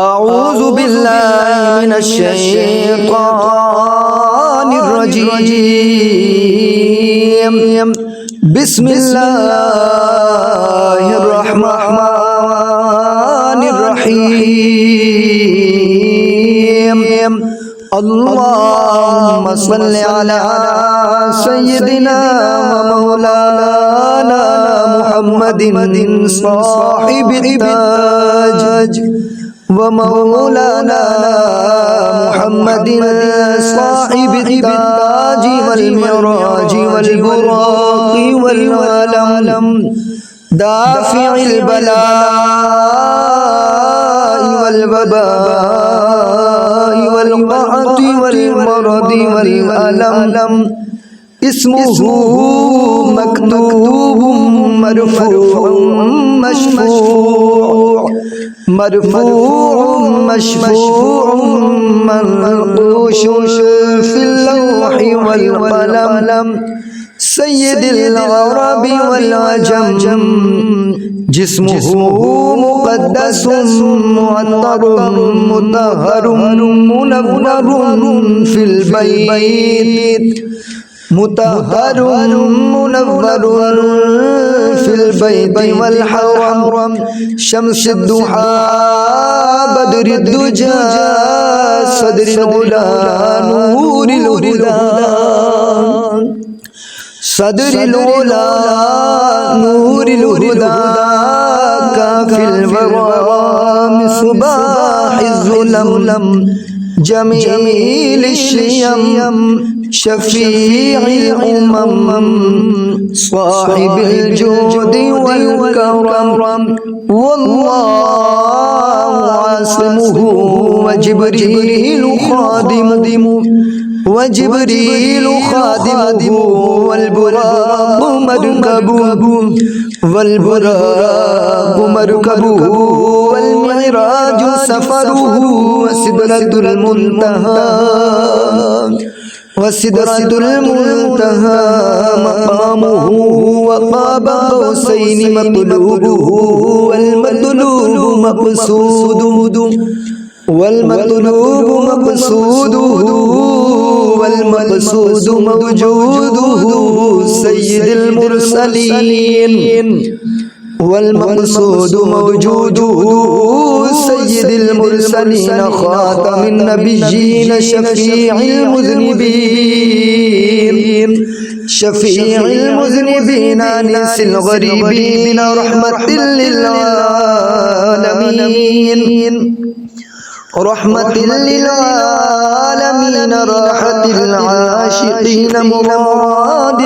أعوذ بالله من الشيطان الرجيم. بسم الله الرحمن الرحيم. اللهم صل على سيدنا ومولانا محمد صاحب التاج ومولانا محمد صاحب التاج والمعراج والبراق والعلم دافع البلاء والوباء والقحط والمرض والألم اسمه مكتوب مرفوع مشفوع مشفوع منقوش في اللوح والقلم سيد العرب والعجم جسمه مقدس معطر مطهر منور في البيت مطهر منور في البيت والحرم شمس الضحى بدر الدجى صدر العلا نور الهدى صدر العلا نور الهدى كافي الورى مصباح الظلم جميل الشيم شفيع الأمم صاحب الجود والكرم والله عاصمه وجبريل خادمه والبراق مركبه والمعراج سفره وسدرة المنتهى مقامه وقاب قوسين مطلوبه والمقصود موجوده سيد المرسلين خاتم النبيين شفيع المذنبين أنيس الغريبين رحمة للعالمين راحة العاشقين مراد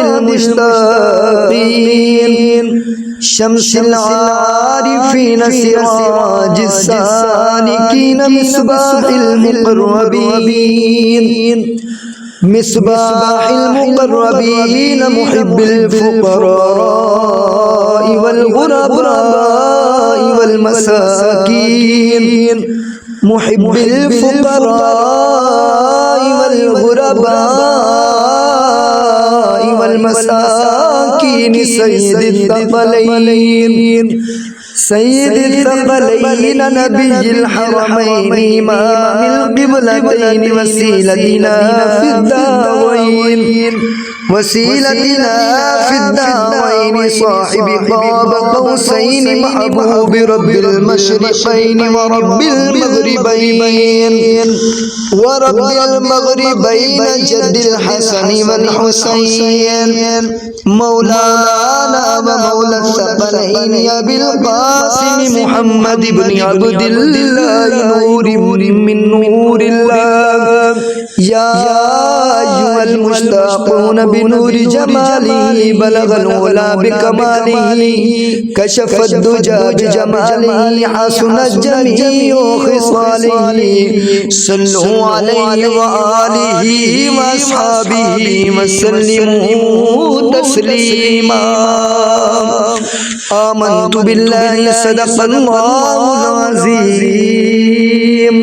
المشتاقين شمس العارفين سراج السالكين مصباح المقربين محب الفقراء والغرباء والمساكين محب الفقراء والغرباء والمساكين سيد الثقلين نبي الحرمين إمام القبلتين وسيلتنا في الدارين صاحب قاب قوسين محبوب رب المشرقين ورب المغربين جد الحسن والحسين مولانا ومولى الثقلين أبي القاسم محمد بن عبد الله نور من نور الله يا أيها المشتاقون بنور جماله بلغ العلا بكماله كشف الدجى بجماله حسنت جميع خصاله صلوا عليه وآله وأصحابه وسلموا تسليما آمنت بالله صدق الله العظيم.